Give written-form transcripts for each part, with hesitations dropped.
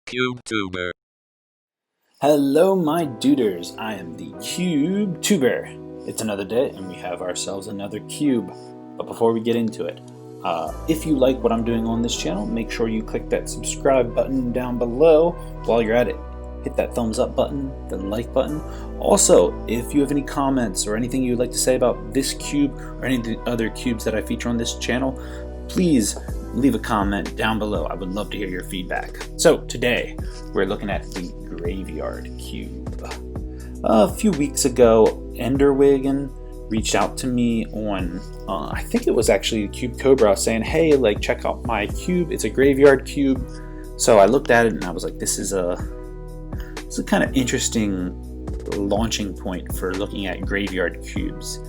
MTGCubeTuber. Hello my duders, I am the CubeTuber. It's another day and we have ourselves another cube. But before we get into it, if you like what I'm doing on this channel, make sure you click that subscribe button down below. While you're at it, hit that thumbs up button, the like button. Also, if you have any comments or anything you'd like to say about this cube or any of the other cubes that I feature on this channel, please leave a comment down below. I would love to hear your feedback. So today we're looking at the Graveyard Cube. A few weeks ago, Enderwagon reached out to me on, I think it was actually CubeCobra, saying, hey, like, check out my cube. It's a Graveyard Cube. So I looked at it and I was like, this is a kind of interesting launching point for looking at Graveyard Cubes.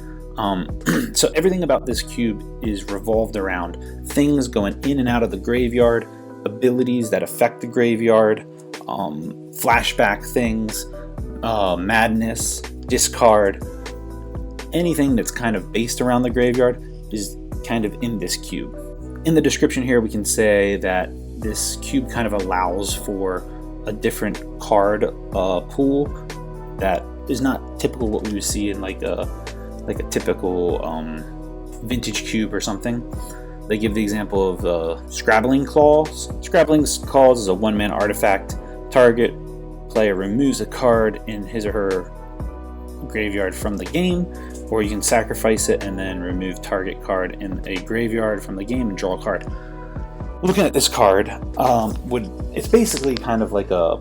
So everything about this cube is revolved around things going in and out of the graveyard, abilities that affect the graveyard, flashback things, madness, discard. Anything that's kind of based around the graveyard is kind of in this cube. In the description here, we can say that this cube kind of allows for a different card pool that is not typical what we would see in like a typical vintage cube or something. They give the example of Scrabbling Claws. Scrabbling Claws is a one-mana artifact. Target player removes a card in his or her graveyard from the game, or you can sacrifice it and then remove target card in a graveyard from the game and draw a card. Looking at this card, it's basically kind of like a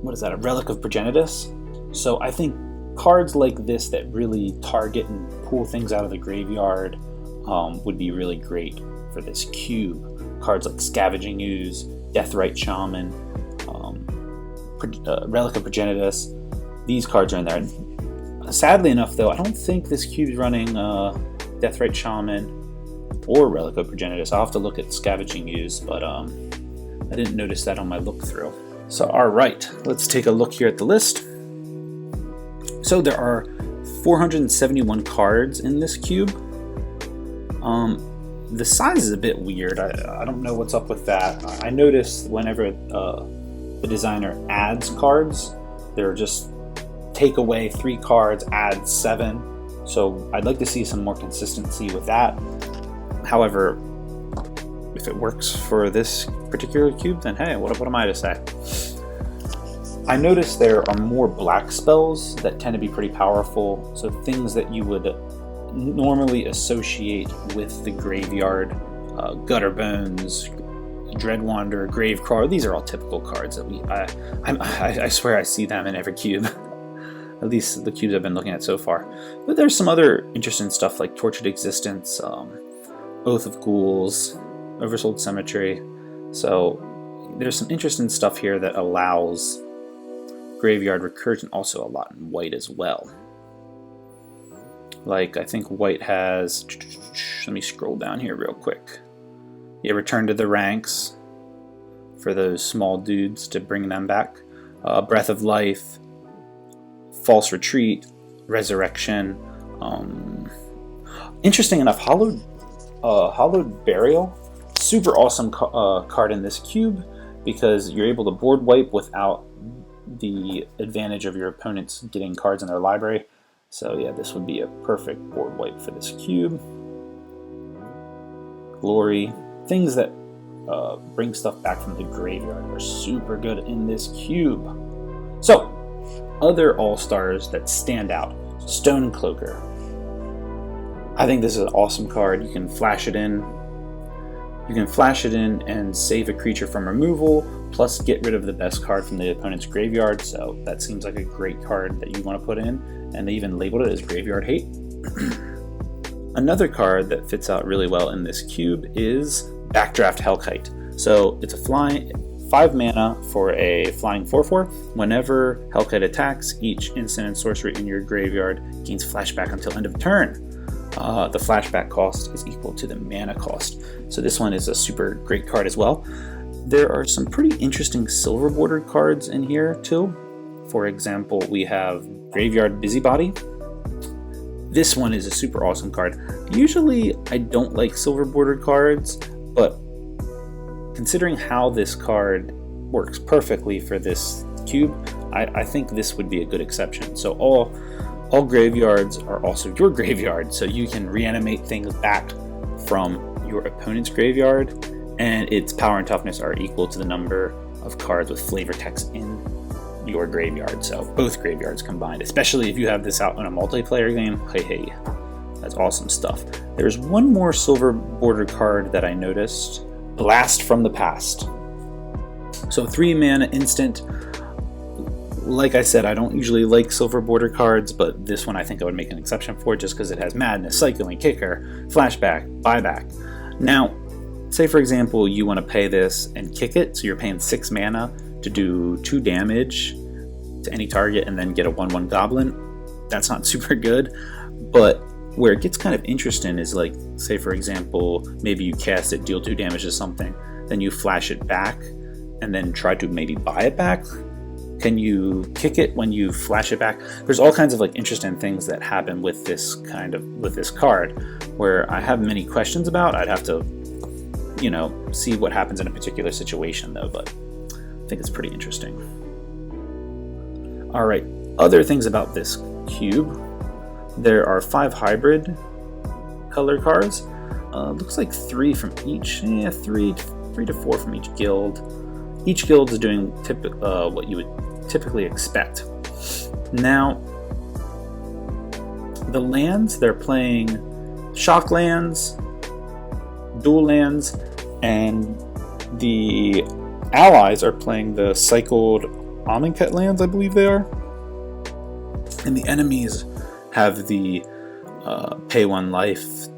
relic of Progenitus. So I think cards like this that really target and pull things out of the graveyard would be really great for this cube. Cards like Scavenging Ooze, Deathrite Shaman, Relic of Progenitus, these cards are in there. Sadly enough though, I don't think this cube is running Deathrite Shaman or Relic of Progenitus. I'll have to look at Scavenging Ooze, but I didn't notice that on my look through. So alright, let's take a look here at the list. So there are 471 cards in this cube. The size is a bit weird. I don't know what's up with that. I noticed whenever the designer adds cards, they're just take away 3 cards, add 7. So I'd like to see some more consistency with that. However, if it works for this particular cube, then hey, what am I to say? I noticed there are more black spells that tend to be pretty powerful, so things that you would normally associate with the graveyard, Gutterbones, Dreadwander, Gravecrawler. These are all typical cards that I swear I see them in every cube. At least the cubes I've been looking at so far. But there's some other interesting stuff like Tortured Existence, Oath of Ghouls, Oversold Cemetery. So there's some interesting stuff here that allows Graveyard Recursion, also a lot in white as well. Like, I think white has, let me scroll down here real quick. Yeah, Return to the Ranks for those small dudes to bring them back. Breath of Life, False Retreat, Resurrection. Interesting enough, Hallowed Burial, super awesome card in this cube because you're able to board wipe without the advantage of your opponents getting cards in their library. So yeah, this would be a perfect board wipe for this cube. Glory, things that bring stuff back from the graveyard are super good in this cube. So, other all-stars that stand out. Stonecloaker. I think this is an awesome card. You can flash it in. You can flash it in and save a creature from removal, plus get rid of the best card from the opponent's graveyard, so that seems like a great card that you want to put in, and they even labeled it as Graveyard Hate. Another card that fits out really well in this cube is Backdraft Hellkite. So it's a 5 mana for a flying 4/4. Whenever Hellkite attacks, each instant and sorcery in your graveyard gains flashback until end of turn. The flashback cost is equal to the mana cost. So this one is a super great card as well. There are some pretty interesting silver bordered cards in here too. For example, we have Graveyard Busybody. This one is a super awesome card. Usually I don't like silver bordered cards, but considering how this card works perfectly for this cube, I think this would be a good exception. So all graveyards are also your graveyard, so you can reanimate things back from your opponent's graveyard, and its power and toughness are equal to the number of cards with flavor text in your graveyard. So both graveyards combined, especially if you have this out in a multiplayer game. Hey, that's awesome stuff. There's one more silver border card that I noticed, Blast from the Past. So 3 mana instant. Like I said, I don't usually like silver border cards, but this one I think I would make an exception for, just because it has Madness, Cycling, Kicker, Flashback, Buyback. Now, say for example you want to pay this and kick it, so you're paying 6 mana to do 2 damage to any target and then get a 1/1 goblin. That's not super good, but where it gets kind of interesting is, like, say for example, maybe you cast it, deal 2 damage to something, then you flash it back and then try to maybe buy it back. Can you kick it when you flash it back? There's all kinds of like interesting things that happen with this card, where I have many questions about. I'd have to, see what happens in a particular situation though, but I think it's pretty interesting. All right, other things about this cube. There are 5 hybrid color cards. Looks like 3 from each. Yeah, 3 to 4 from each guild. Each guild is doing what you would typically expect. Now, the lands, they're playing shock lands, dual lands, and the allies are playing the cycled Amonkhet lands, I believe they are. And the enemies have the pay 1 life.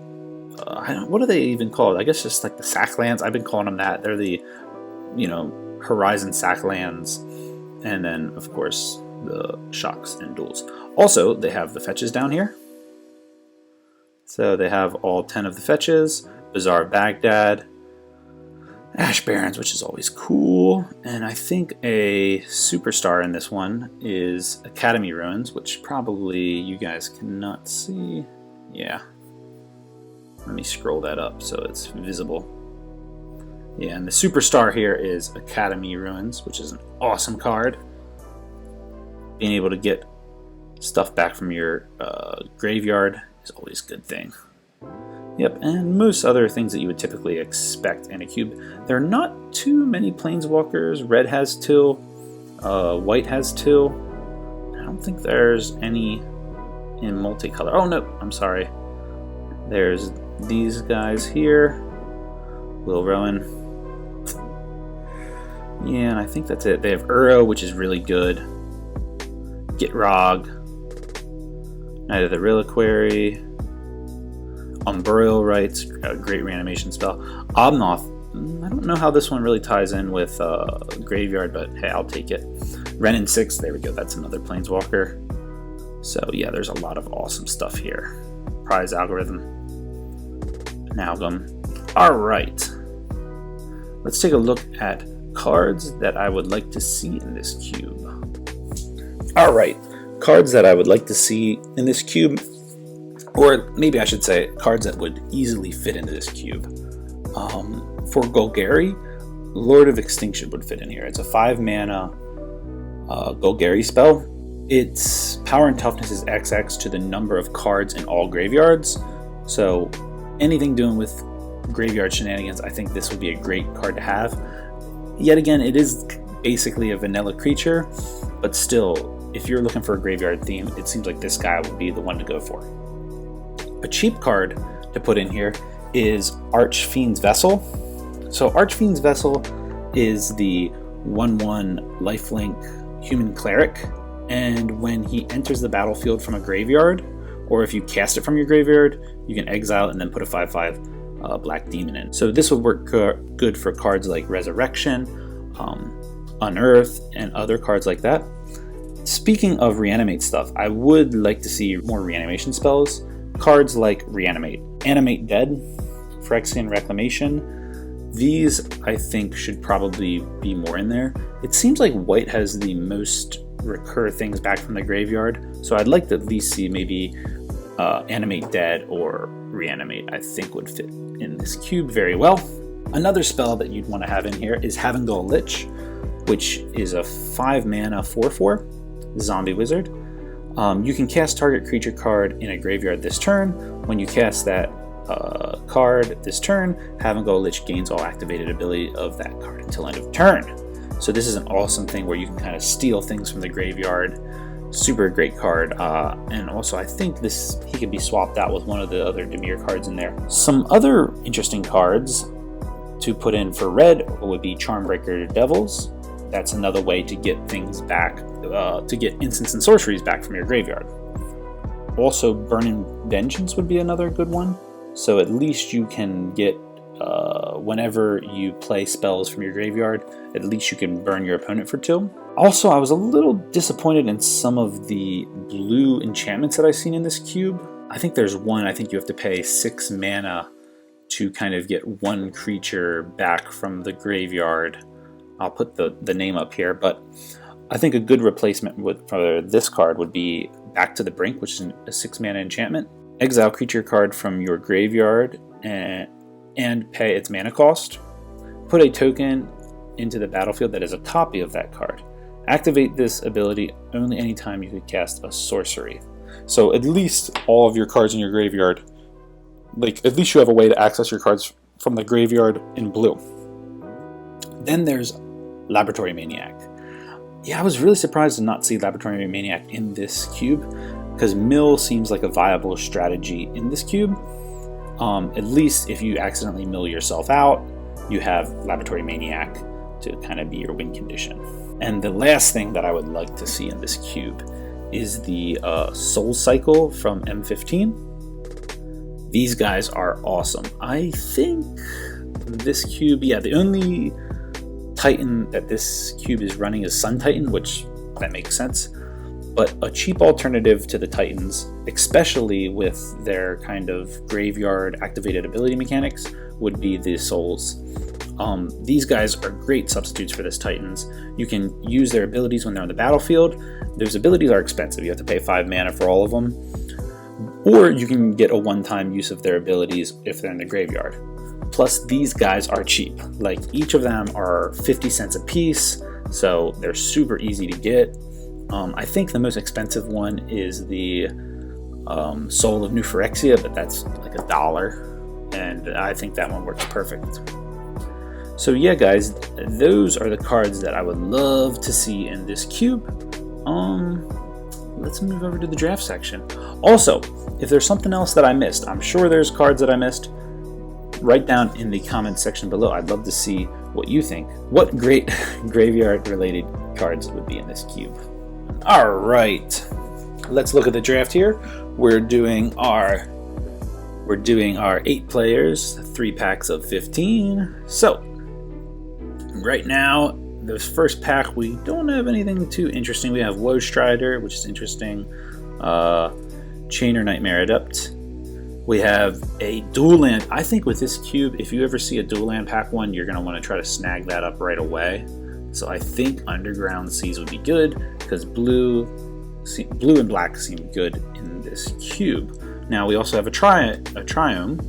What are they even called? I guess just like the sack lands. I've been calling them that. They're the, Horizon sack lands. And then, of course, the shocks and duels. Also, they have the fetches down here. So they have all 10 of the fetches. Bazaar of Baghdad. Ash Barrens, which is always cool. And I think a superstar in this one is Academy Ruins, which probably you guys cannot see. Yeah. Let me scroll that up so it's visible. Yeah, and the superstar here is Academy Ruins, which is an awesome card. Being able to get stuff back from your graveyard is always a good thing. Yep, and most other things that you would typically expect in a cube. There are not too many planeswalkers. Red has 2, white has 2. I don't think there's any in multicolor. Oh no, I'm sorry. There's these guys here. Will Rowan. Yeah, and I think that's it. They have Uro, which is really good. Gitrog. Knight of the Reliquary. Umbroil Rites, a great reanimation spell. Obnoth, I don't know how this one really ties in with Graveyard, but hey, I'll take it. Renin 6, there we go, that's another Planeswalker. So yeah, there's a lot of awesome stuff here. Prize Algorithm. Amalgam. Alright. Let's take a look at cards that I would like to see in this cube. Alright, cards that I would like to see in this cube, or maybe I should say cards that would easily fit into this cube. For Golgari, Lord of Extinction would fit in here. It's a 5 mana Golgari spell. Its power and toughness is XX to the number of cards in all graveyards. So anything doing with graveyard shenanigans, I think this would be a great card to have. Yet again, it is basically a vanilla creature, but still, if you're looking for a graveyard theme, it seems like this guy would be the one to go for. A cheap card to put in here is Archfiend's Vessel. So Archfiend's Vessel is the 1/1 lifelink human cleric, and when he enters the battlefield from a graveyard, or if you cast it from your graveyard, you can exile it and then put a 5/5 black demon in. So this would work good for cards like Resurrection, Unearth, and other cards like that. Speaking of reanimate stuff, I would like to see more reanimation spells. Cards like Reanimate, Animate Dead, Phyrexian Reclamation. These, I think, should probably be more in there. It seems like white has the most recur things back from the graveyard, so I'd like to at least see maybe Animate Dead or Reanimate. I think would fit in this cube very well. Another spell that you'd want to have in here is Havengul Lich. which is a 5 mana 4/4 zombie wizard. You can cast target creature card in a graveyard this turn. When you cast that card this turn, Havengal Lich gains all activated ability of that card until end of turn. So this is an awesome thing where you can kind of steal things from the graveyard. Super great card, and also I think he could be swapped out with one of the other Dimir cards in there. Some other interesting cards to put in for red would be Charmbreaker Devils. That's another way to get things back, to get instants and sorceries back from your graveyard. Also, Burning Vengeance would be another good one. So at least you can get, whenever you play spells from your graveyard, at least you can burn your opponent for 2. Also, I was a little disappointed in some of the blue enchantments that I've seen in this cube. I think there's one, I think you have to pay 6 mana to kind of get one creature back from the graveyard. I'll put the name up here, but I think a good replacement for this card would be Back to the Brink, which is a 6 mana enchantment. Exile creature card from your graveyard and pay its mana cost. Put a token into the battlefield that is a copy of that card. Activate this ability only anytime you could cast a sorcery. So at least all of your cards in your graveyard, like at least you have a way to access your cards from the graveyard in blue. Then there's Laboratory Maniac. Yeah, I was really surprised to not see Laboratory Maniac in this cube, because mill seems like a viable strategy in this cube. At least if you accidentally mill yourself out, you have Laboratory Maniac to kind of be your win condition. And the last thing that I would like to see in this cube is the Soul Cycle from M15. These guys are awesome. I think this cube, yeah, the only Titan that this cube is running is Sun Titan, which that makes sense. But a cheap alternative to the Titans, especially with their kind of graveyard activated ability mechanics, would be the Souls. These guys are great substitutes for this Titans. You can use their abilities when they're on the battlefield. Those abilities are expensive. You have to pay 5 mana for all of them. Or you can get a one-time use of their abilities if they're in the graveyard. Plus, these guys are cheap. Like, each of them are 50 cents a piece, so they're super easy to get. I think the most expensive one is the Soul of New Phyrexia, but that's like $1, and I think that one works perfect. So yeah, guys, those are the cards that I would love to see in this cube. Let's move over to the draft section. Also, if there's something else that I missed, I'm sure there's cards that I missed. Write down in the comments section below. I'd love to see what you think. What great graveyard-related cards would be in this cube. All right, let's look at the draft here. We're doing our 8 players, 3 packs of 15. So right now, this first pack, we don't have anything too interesting. We have Woe Strider, which is interesting. Chainer Nightmare Adept. We have a dual land. I think with this cube, if you ever see a dual land pack one, you're going to want to try to snag that up right away. So I think Underground Seas would be good, because blue and black seem good in this cube. Now we also have a Triome,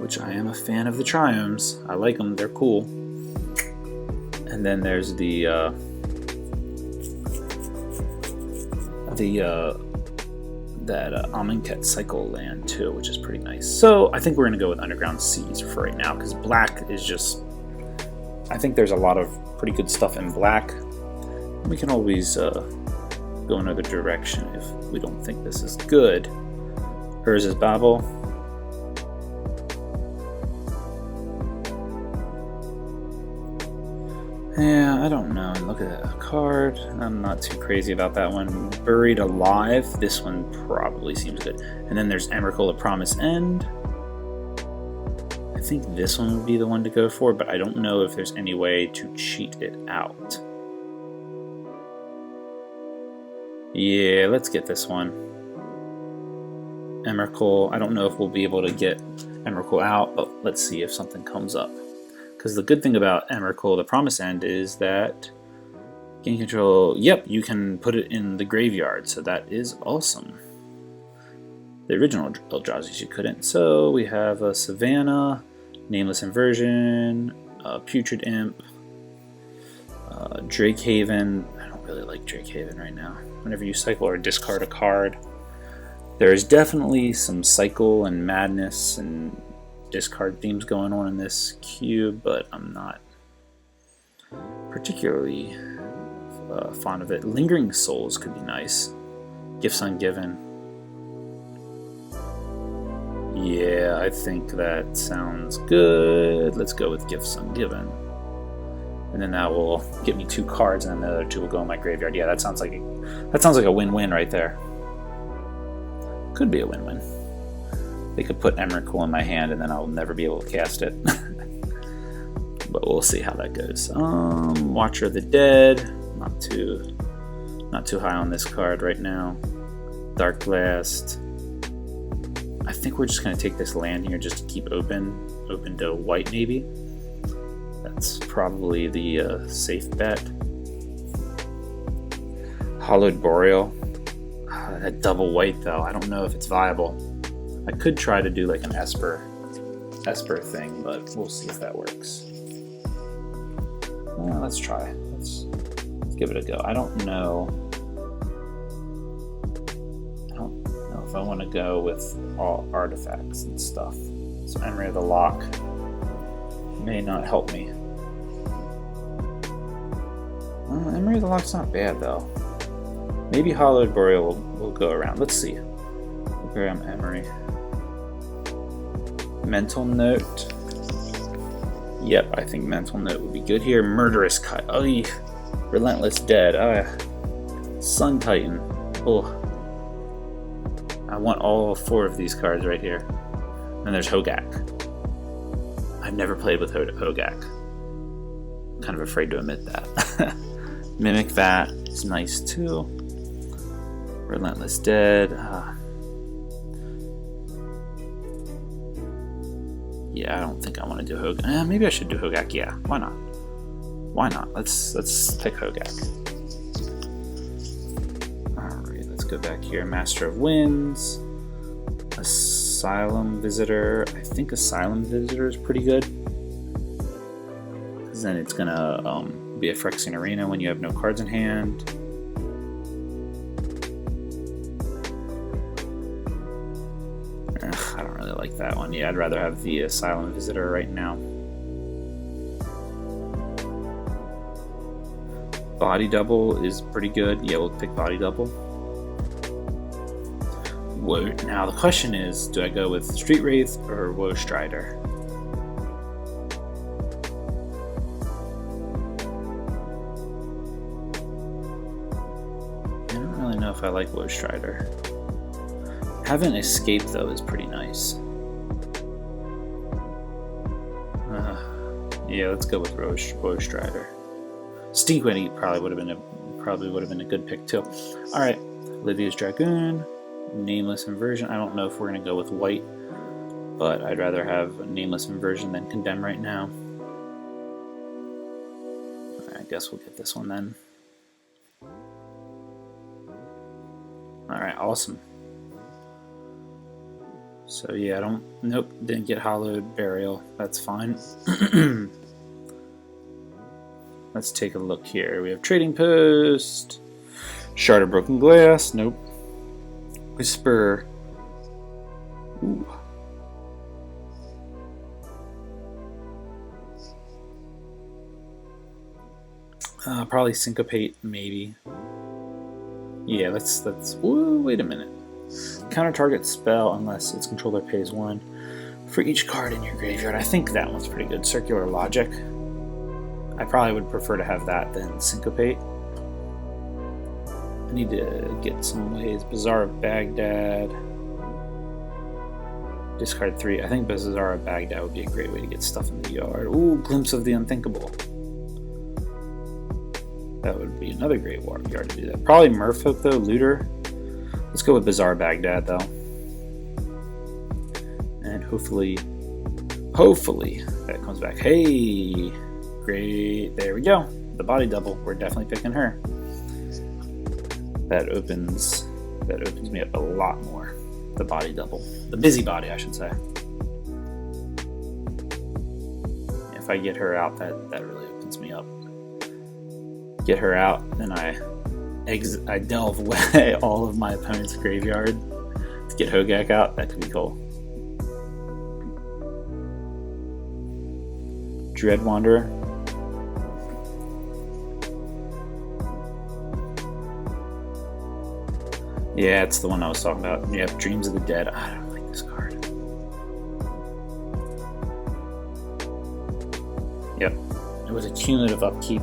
which I am a fan of the Triomes. I like them, they're cool. And then there's the Amonkhet Cycle land too, which is pretty nice. So I think we're going to go with Underground Seas for right now, because black is just, I think there's a lot of pretty good stuff in black. We can always go another direction if we don't think this is good. Urza's Babel. Yeah, I don't know. Look at that card. I'm not too crazy about that one. Buried Alive. This one probably seems good. And then there's Emrakul, A Promised End. I think this one would be the one to go for, but I don't know if there's any way to cheat it out. Yeah, let's get this one. Emrakul. I don't know if we'll be able to get Emrakul out, but let's see if something comes up. Because the good thing about Emrakul, The Promised End, is that gain control, yep, you can put it in the graveyard, so that is awesome. The original Eldrazi you couldn't. So we have a Savannah, Nameless Inversion, Putrid Imp, Drake Haven. I don't really like Drake Haven right now. Whenever you cycle or discard a card, there is definitely some cycle and madness and discard themes going on in this cube, but I'm not particularly fond of it. Lingering Souls could be nice. Gifts Ungiven. Yeah, I think that sounds good. Let's go with Gifts Ungiven. And then that will get me 2 cards, and then the other 2 will go in my graveyard. Yeah, that sounds like a win-win right there. Could be a win-win. They could put Emrakul in my hand, and then I'll never be able to cast it. But we'll see how that goes. Watcher of the Dead. Not too high on this card right now. Dark Blast. I think we're just going to take this land here just to keep open to white maybe. That's probably the safe bet. Hollowed Boreal. That double white though, I don't know if it's viable. I could try to do like an Esper thing, but we'll see if that works. Well, let's try. Let's give it a go. I don't know if I want to go with all artifacts and stuff. So Emery of the Lock may not help me. Emery of the Lock's not bad though. Maybe Hollowed Boreal will go around. Let's see. We'll grab Emery. Mental Note. Yep, I think Mental Note would be good here. Murderous Cut. Oh, Relentless Dead. Sun Titan. Oh. I want all 4 of these cards right here. And there's Hogak. I've never played with Hogak. I'm kind of afraid to admit that. Mimic Vat is nice too. Relentless Dead. Yeah, I don't think I want to do Hogak. Maybe I should do Hogak. Yeah, why not? Why not? Let's pick Hogak. Alright, let's go back here. Master of Winds. Asylum Visitor. I think Asylum Visitor is pretty good. Because then it's gonna be a Phyrexian Arena when you have no cards in hand. I don't really like that one. Yeah, I'd rather have the Asylum Visitor right now. Body Double is pretty good. Yeah, we'll pick Body Double. Whoa. Now the question is, do I go with Street Wraith or Woe Strider? I don't really know if I like Woe Strider. Having Escape though is pretty nice. Yeah, let's go with Woe Strider. Stinkwitty probably would have been a good pick too. All right, Livia's Dragoon, Nameless Inversion. I don't know if we're gonna go with white, but I'd rather have a Nameless Inversion than Condemn right now. All right, I guess we'll get this one then. All right, awesome. So yeah, nope, didn't get Hollowed Burial. That's fine. Let's take a look here. We have Trading Post, Shard of Broken Glass. Nope. Whisper. Ooh. Probably Syncopate, maybe. Yeah, let's. Whoa, wait a minute. Counter target spell unless its controller pays 1 for each card in your graveyard. I think that one's pretty good. Circular Logic. I probably would prefer to have that than Syncopate. I need to get some ways. Bazaar of Baghdad. Discard 3. I think Bazaar of Baghdad would be a great way to get stuff in the yard. Ooh, Glimpse of the Unthinkable. That would be another great yard to do that. Probably Merfolk though, Looter. Let's go with Bazaar of Baghdad though. And hopefully that comes back. Hey, great. There we go. The Body Double. We're definitely picking her. That opens me up a lot more. The Body Double. The Busybody, I should say. If I get her out, that really opens me up. get her out, then I delve away all of my opponent's graveyard to get Hogak out. That could be cool. Dread Wanderer. Yeah, it's the one I was talking about. Yep, Dreams of the Dead. I don't like this card. Yep, it was a cumulative upkeep.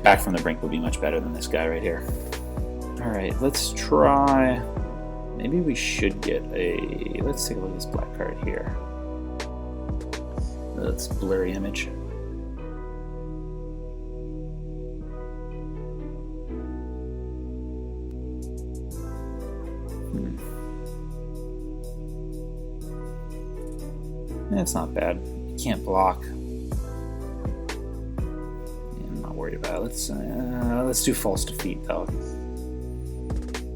Back from the Brink would be much better than this guy right here. Alright, let's try... Maybe we should get a... Let's take a look at this black card here. That's blurry image. It's not bad. You can't block. I'm not worried about it. Let's do False Defeat though,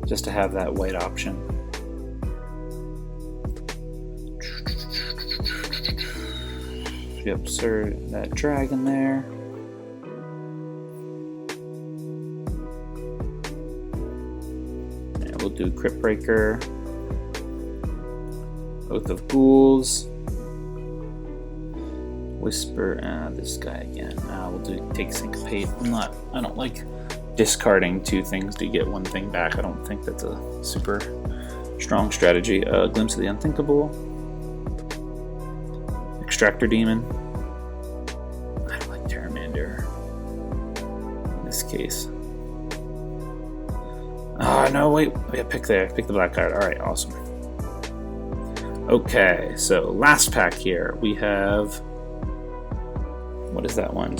just to have that white option. Yep, sir. That dragon there. And we'll do Crypt Breaker. Oath of Ghouls. Whisper, this guy again. We'll take Syncopate. I don't like discarding two things to get one thing back. I don't think that's a super strong strategy. Glimpse of the Unthinkable. Extractor Demon. I don't like Terramander in this case. No, wait. Yeah, pick the black card. Alright, awesome. Okay, so last pack here. We have... What is that one?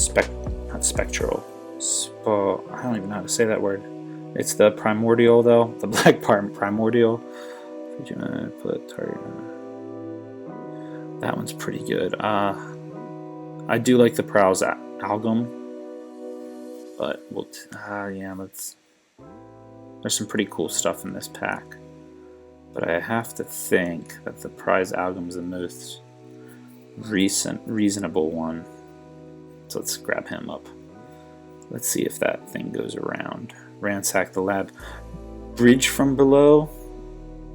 Not Spectral. I don't even know how to say that word. It's the Primordial, though. The black Primordial. Put target. That one's pretty good. I do like the Prowl's Algum, but we'll let's. There's some pretty cool stuff in this pack, but I have to think that the Prize Algum's the most reasonable one. So let's grab him up. Let's see if that thing goes around. Ransack the Lab. Bridge from Below.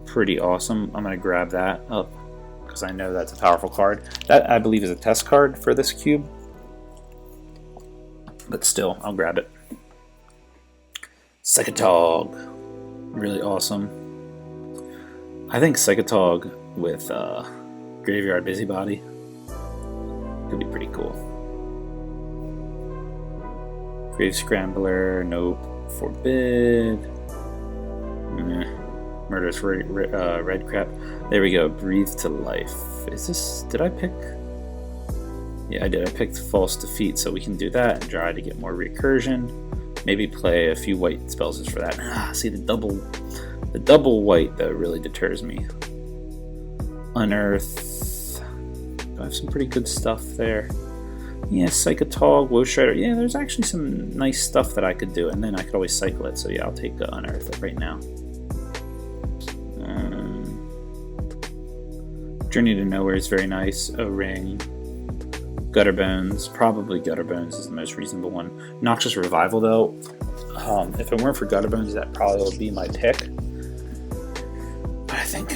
Pretty awesome. I'm going to grab that up because I know that's a powerful card. That, I believe, is a test card for this cube. But still, I'll grab it. Psychotog. Really awesome. I think Psychotog with Graveyard Busybody could be pretty cool. Grave Scrambler, nope. Forbid. Murderous Red Crap. There we go. Breathe to Life. Is this... Did I pick... Yeah, I did. I picked False Defeat, so we can do that and try to get more recursion. Maybe play a few white spells just for that. See, the double white, though, really deters me. Unearth. I have some pretty good stuff there. Yeah, Psychotog, Woe Strider. Yeah, there's actually some nice stuff that I could do, and then I could always cycle it. So yeah, I'll take Unearth right now. Journey to Nowhere is very nice. O-Ring. Gutterbones. Probably Gutterbones is the most reasonable one. Noxious Revival, though. If it weren't for Gutterbones, that probably would be my pick. But I think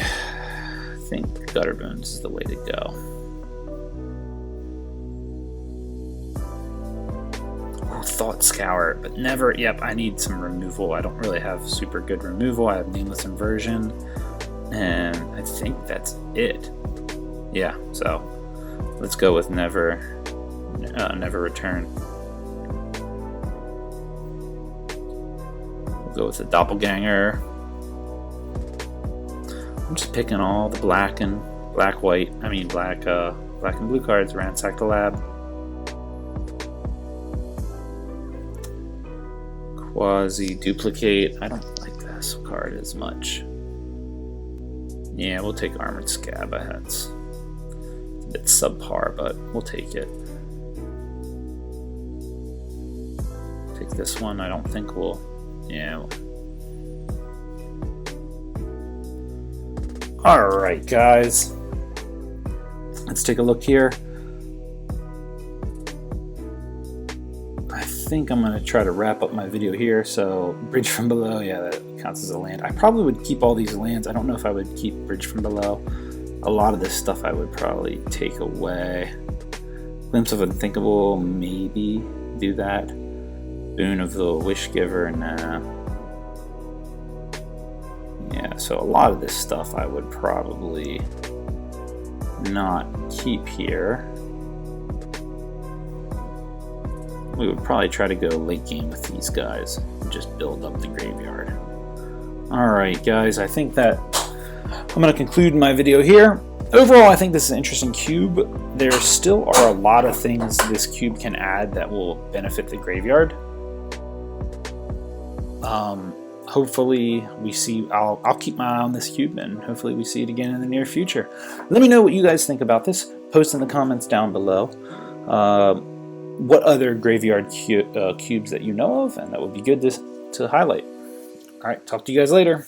Gutterbones is the way to go. Thought Scour, but never. Yep, I need some removal. I don't really have super good removal. I have Nameless Inversion, and I think that's it. Yeah, so let's go with Never Return. We'll go with the Doppelganger. I'm just picking all the black and blue cards. Ransack the Lab. Quasi-Duplicate. I don't like this card as much. Yeah, we'll take Armored Scab. That's a bit subpar, but we'll take it. Take this one. I don't think we'll... Yeah. Alright, guys. Let's take a look here. think I'm going to try to wrap up my video here. So Bridge from Below, yeah, that counts as a land. I probably would keep all these lands. I don't know if I would keep Bridge from Below. A lot of this stuff I would probably take away. Glimpse of Unthinkable, maybe do that. Boon of the Wish Giver, nah. Yeah, so a lot of this stuff I would probably not keep here. We would probably try to go late game with these guys and just build up the graveyard. Alright guys, I think that I'm going to conclude my video here. Overall, I think this is an interesting cube. There still are a lot of things this cube can add that will benefit the graveyard. Hopefully we see, I'll keep my eye on this cube, and hopefully we see it again in the near future. Let me know what you guys think about this. Post in the comments down below what other graveyard cubes that you know of, and that would be good to highlight. Alright, talk to you guys later.